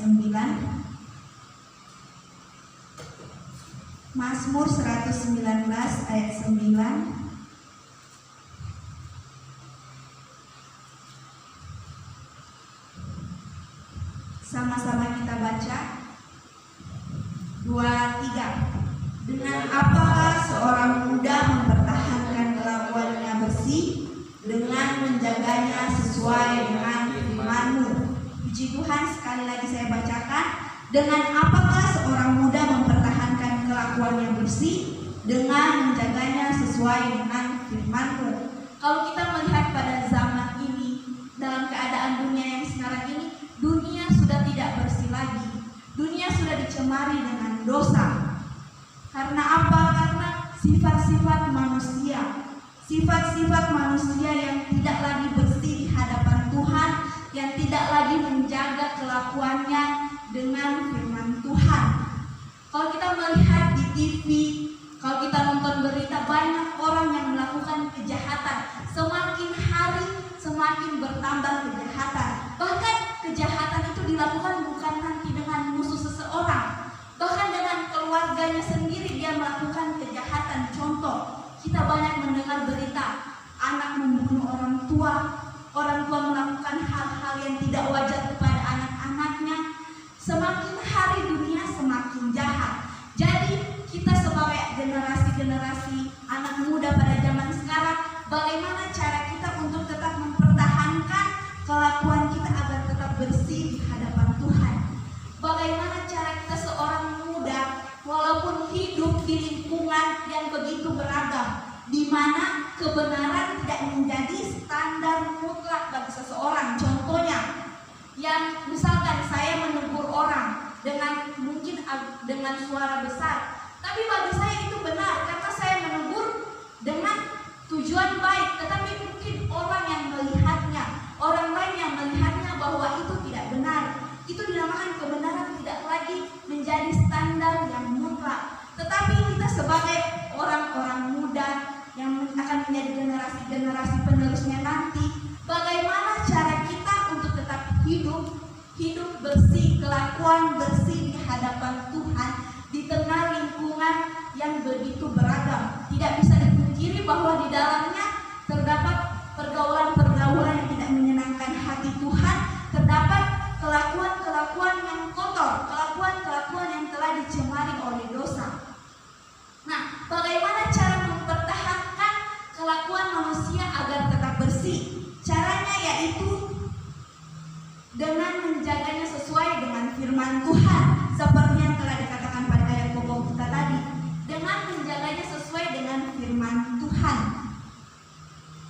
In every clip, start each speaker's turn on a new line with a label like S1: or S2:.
S1: 9. Mazmur 119 ayat 9. Sama-sama kita baca. 2, 3. Dengan apakah seorang muda mempertahankan kelakuannya bersih, dengan menjaganya sesuai dengan firman-Mu. Puji Tuhan, sekali lagi saya bacakan. Dengan apakah seorang muda mempertahankan kelakuannya bersih, dengan menjaganya sesuai dengan firman-Mu. Kalau kita melihat pada zaman ini, dalam keadaan dunia yang sekarang ini, dunia sudah tidak bersih lagi. Dunia sudah dicemari dengan dosa. Karena apa? Karena sifat-sifat manusia yang tidak lagi bersih di hadapan Tuhan, yang tidak lagi menjaga kelakuannya dengan firman Tuhan. Kalau kita melihat di TV, kalau kita nonton berita, banyak orang yang melakukan kejahatan. Semakin hari semakin bertambah kejahatan. Bahkan kejahatan itu dilakukan bukan nanti dengan musuh seseorang, bahkan dengan keluarganya sendiri dia melakukan kejahatan. Contoh, kita banyak mendengar berita anak membunuh orang tua melakukan hal-hal yang tidak wajar kepada anak-anaknya. Semakin hari dunia semakin jahat. Jadi kita sebagai generasi anak muda pada zaman sekarang, bagaimana cara kita untuk tetap mempertahankan kelakuan kita agar tetap bersih di hadapan Tuhan? Bagaimana cara kita seorang muda walaupun hidup di lingkungan yang begitu beragam, di mana kebenaran tidak menjadi standar mutlak bagi seseorang. Contohnya, yang misalkan saya menegur orang dengan suara besar, tapi bagi saya itu benar karena saya menegur dengan tujuan baik, tetapi mungkin orang lain yang melihatnya bahwa itu tidak benar. Itu dinamakan kebenaran tidak lagi menjadi standar yang mutlak. Tetapi kita sebagai orang-orang muda yang akan menjadi generasi penerusnya nanti, bagaimana cara kita untuk tetap hidup bersih, kelakuan bersih di hadapan Tuhan di tengah lingkungan yang begitu beragam. Tidak bisa dipungkiri bahwa di dalamnya terdapat pergaulan-pergaulan yang tidak menyenangkan hati Tuhan, terdapat kelakuan-kelakuan yang kotor, kelakuan-kelakuan yang telah dicemari oleh dosa. Nah, bagaimana cara mempertahankan kelakuan manusia agar tetap bersih? Caranya yaitu dengan menjaganya sesuai dengan firman Tuhan, seperti yang telah dikatakan pada ayat pokok kita tadi. Dengan menjaganya sesuai dengan firman Tuhan.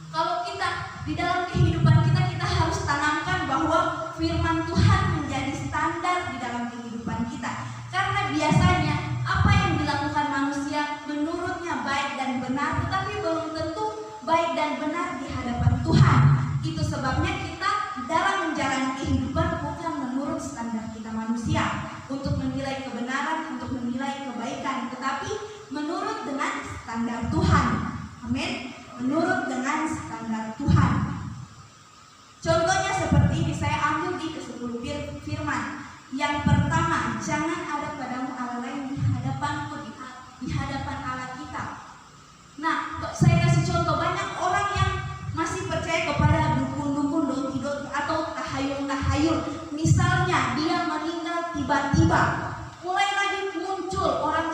S1: Kalau kita di dalam kehidupan kita harus tanamkan bahwa firman Tuhan menjadi standar di dalam kehidupan kita. Karena biasanya apa yang dilakukan manusia menurutnya baik dan benar, tetapi belum tentu baik dan benar di hadapan Tuhan. Itu sebabnya kita dalam menjalani kehidupan bukan menurut standar kita manusia untuk menilai kebenaran, untuk menilai kebaikan, tetapi menurut dengan standar Tuhan. Amin. Menurut dengan standar Tuhan. Contohnya seperti ini, saya ambil di ke-10 firman. Yang pertama, jangan ada padamu Allah lain di hadapanku, di hadapan Allah kita. Nah, saya kasih contoh, banyak orang yang masih percaya kepada dukun-dukun, doki-doki atau tahayul-tahayul. Misalnya dia meninggal tiba-tiba, mulai lagi muncul orang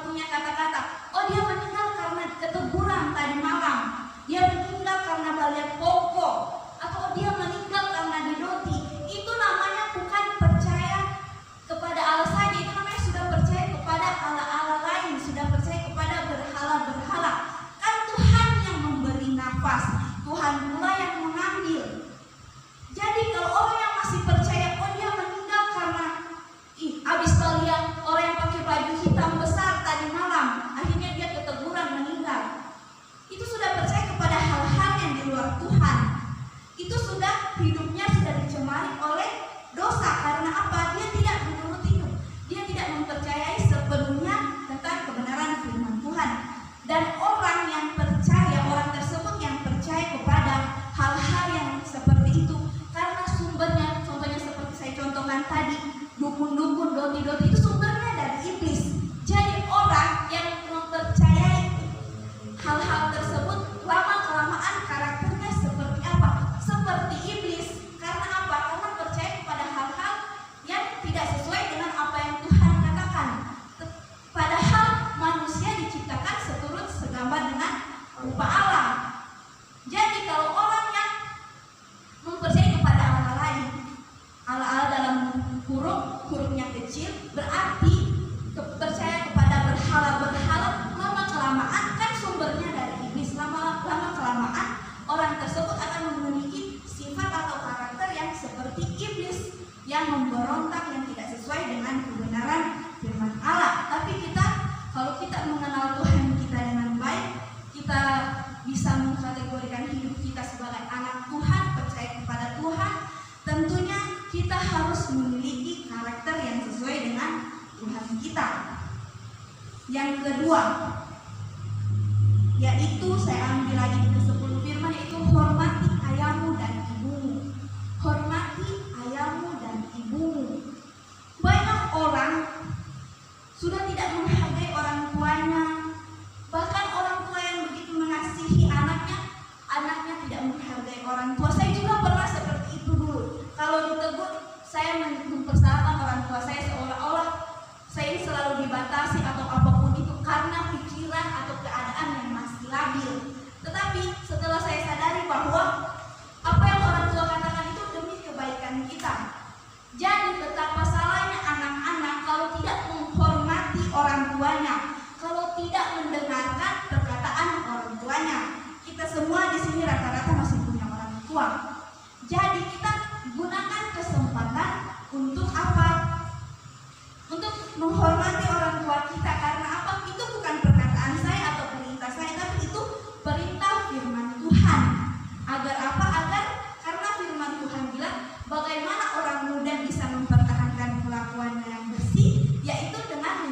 S1: punya kata-kata, oh dia meninggal karena keteguran tadi malam, dia meninggal karena balian pokok, atau dia meninggal karena didoti. Itu namanya bukan percaya kepada Allah saja, itu namanya sudah percaya kepada Allah-Allah lain, sudah percaya kepada berhala-berhala. Kan Tuhan yang memberi nafas, Tuhan pula yang mengambil. Jadi kalau orang yang masih percaya, oh dia meninggal karena habis balian orang yang pakai baju hitam besar tadi malam, akhirnya dia keteguran meninggal. Itu sudah percaya kepada hal-hal yang di luar Tuhan. Itu sudah hidupnya sudah dicemari oleh dosa. Karena apa? Dia tidak menurut itu. Dia tidak mempercayai sepenuhnya tentang kebenaran firman Tuhan. Dan orang yang percaya, orang tersebut yang percaya kepada hal-hal yang seperti itu, karena sumbernya, contohnya seperti saya contohkan tadi, memberontak yang tidak sesuai dengan kebenaran firman Allah. Tapi kalau kita mengenal Tuhan kita dengan baik, kita bisa mengkategorikan hidup kita sebagai anak Tuhan, percaya kepada Tuhan. Tentunya kita harus memiliki karakter yang sesuai dengan Tuhan kita. Yang kedua, yaitu saya ambil lagi ke-10 firman, yaitu hormati ayahmu dan ibumu. Hormati ayahmu dan ibumu. Banyak orang sudah tidak menghargai orang tuanya. Bahkan orang tua yang begitu mengasihi anaknya, anaknya tidak menghargai orang tua. Saya juga pernah seperti itu dulu. Kalau ditegur, saya mempersalahkan orang tua saya seolah-olah saya selalu dibatasi atau apapun itu karena pikiran atau keadaan yang masih labil. Tetapi setelah saya sadari bahwa apa yang orang tua katakan itu demi kebaikan kita. Jadi betapa salahnya anak-anak kalau tidak menghormati orang tuanya, kalau tidak mendengarkan perkataan orang tuanya. Kita semua di sini rata-rata masih punya orang tua. Jadi kita gunakan kesempatan untuk apa? Untuk menghormati orang tua kita. Karena apa? Itu bukan perkataan saya atau perintah saya, tapi itu perintah firman Tuhan. Agar apa? Agar karena firman Tuhan bilang bagaimana orang muda bisa mempertahankan kelakuannya yang bersih, yaitu dengan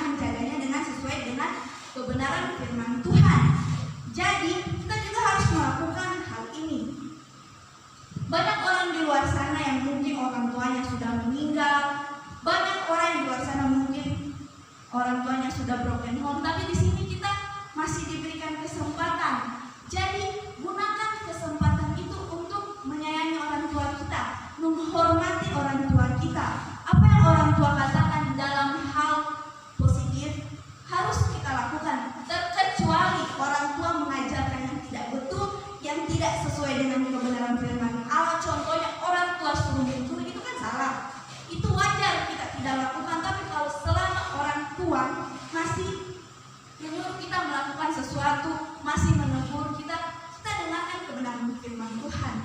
S1: menjaganya dengan sesuai dengan kebenaran firman Tuhan. Jadi kita juga harus melakukan hal ini. Banyak orang di luar sana yang mungkin orang tuanya sudah meninggal, banyak orang yang di luar sana mungkin orang tuanya sudah broken home, tapi di sini kita masih diberikan kesempatan. Jadi gunakan kesempatan itu untuk menyayangi orang tua kita, menghormati orang tua kita. Apa yang orang tua katakan dalam hal positif harus kita lakukan, terkecuali orang tua mengajarkan yang tidak betul, yang tidak sesuai dengan kebenaran firman Allah. Contohnya orang tua suruh mencuri, itu kan salah. Itu wajar kita tidak lakukan. Tapi kalau selama orang tua masih menyuruh kita melakukan sesuatu, masih menegur kita dengarkan kebenaran firman Tuhan.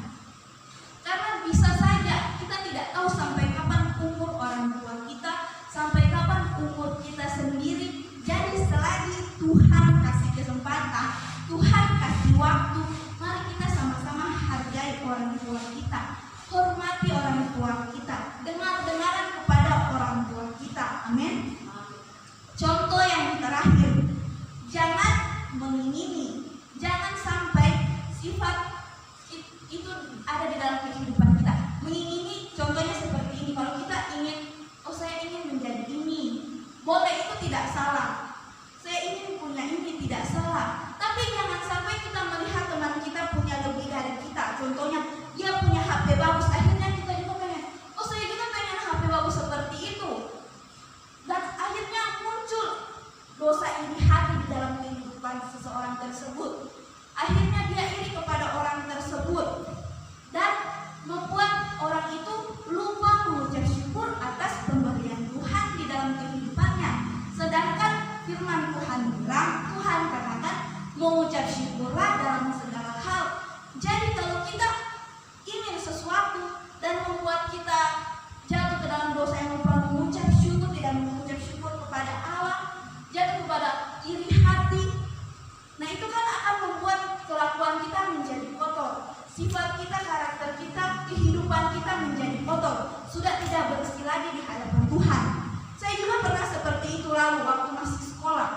S1: Karena bisa saja kita tidak tahu sampai kapan umur orang tua kita, sampai kapan umur kita sendiri. Jadi selagi Tuhan kasih kesempatan, Tuhan kasih waktu, mari kita sama-sama hargai orang tua kita, hormati orang tua kita, dengar-dengaran kepada orang tua kita. Amin. Contoh yang terakhir, jangan mengingini, jangan sampai sifat itu ada di dalam kehidupan kita. Mengingini, contohnya seperti ini. Kalau kita ingin, saya ingin menjadi ini, boleh, itu tidak salah. Saya ingin punya ini, tidak salah. Tapi jangan sampai kita melihat teman kita punya lebih dari kita. Contohnya dia punya HP bagus, akhirnya kita juga pengen, saya juga pengen HP bagus seperti itu. Dan akhirnya muncul dosa iri hati di dalam kehidupan seseorang tersebut. Akhirnya dia iri kepada orang tersebut dan membuat orang itu lupa mengucap syukur atas pemberian Tuhan di dalam kehidupannya. Sedangkan firman Tuhan bilang, Tuhan katakan mengucap syukurlah dalam segala hal. Jadi kalau kita ingin sesuatu dan membuat kita jatuh ke dalam dosa yang lupa mengucap syukur, tidak mengucap syukur kepada Allah, jatuh kepada iri hati, nah itu kan akan membuat kelakuan kita menjadi kotor, sifat kita, karakter kita, kehidupan kita menjadi kotor, sudah tidak bersih lagi di hadapan Tuhan. Saya juga pernah seperti itu lalu waktu masih sekolah,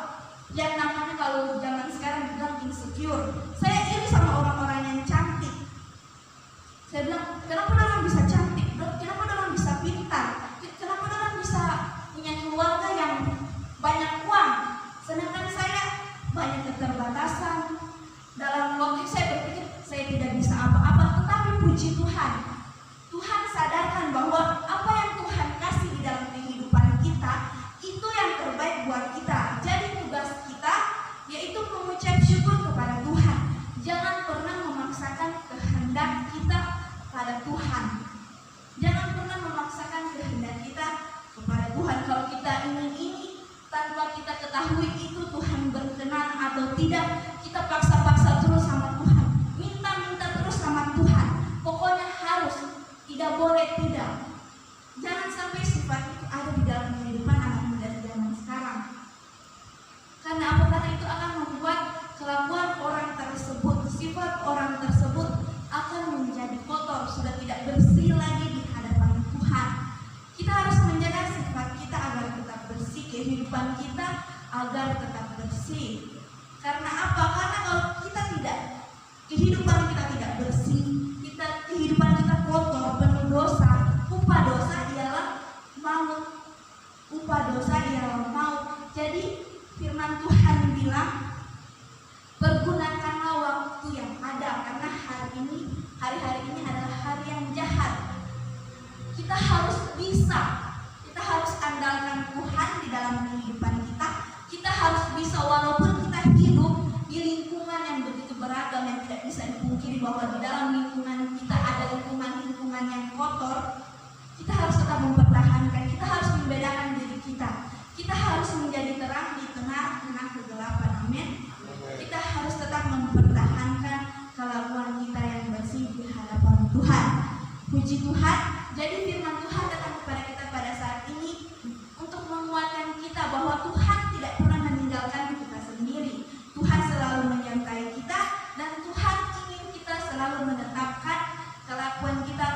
S1: yang namanya kalau zaman sekarang bilang insecure. Saya iri sama orang-orang yang cantik. Saya bilang, kenapa orang bisa cantik? Kenapa orang bisa pintar? Kenapa orang bisa punya keluarga yang banyak uang? Sedangkan saya banyak keterbatasan. Dalam waktu saya berpikir saya tidak bisa apa-apa, tetapi puji Tuhan, Tuhan sadarkan bahwa apa yang Tuhan kasih di dalam kehidupan kita itu yang terbaik buat kita. Jadi tugas kita yaitu mengucap syukur kepada Tuhan. Jangan pernah memaksakan kehendak kita pada Tuhan. Jangan pernah memaksakan kehendak kita kepada Tuhan. Kalau kita ingin ini tanpa kita ketahui itu Tuhan berkenan atau tidak, kita paksa-paksa terus sama Tuhan, minta-minta terus sama Tuhan. Pokoknya harus, tidak boleh agar tetap bersih. Karena apa? Karena kalau kehidupan kita tidak bersih, kehidupan kita kotor, penuh dosa, upah dosa ialah maut. Upah dosa ialah maut. Jadi firman Tuhan bilang, pergunakanlah waktu yang ada, karena hari-hari ini adalah hari yang jahat. Kita harus andalkan Tuhan di dalam kehidupan kita. Kita harus bisa, walaupun kita hidup di lingkungan yang begitu beragam, yang tidak bisa dipungkiri bahwa di dalam lingkungan kita ada lingkungan yang kotor, kita harus tetap mempertahankan, kita harus membedakan diri kita. Kita harus menjadi terang di tengah-tengah kegelapan. Amin. Kita harus tetap mempertahankan kelakuan kita yang bersih di hadapan Tuhan. Puji Tuhan. Jadi firman Tuhan datang kepada kita pada saat ini untuk menguatkan kita bahwa Tuhan tidak pernah meninggalkan kita sendiri. Tuhan selalu menyertai kita, dan Tuhan ingin kita selalu menetapkan kelakuan kita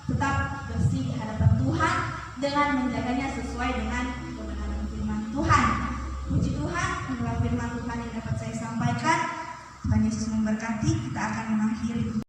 S1: tetap bersih di hadapan Tuhan dengan menjaganya sesuai dengan kebenaran firman Tuhan. Puji Tuhan, inilah firman Tuhan yang dapat saya sampaikan. Tuhan Yesus memberkati. Kita akan mengakhiri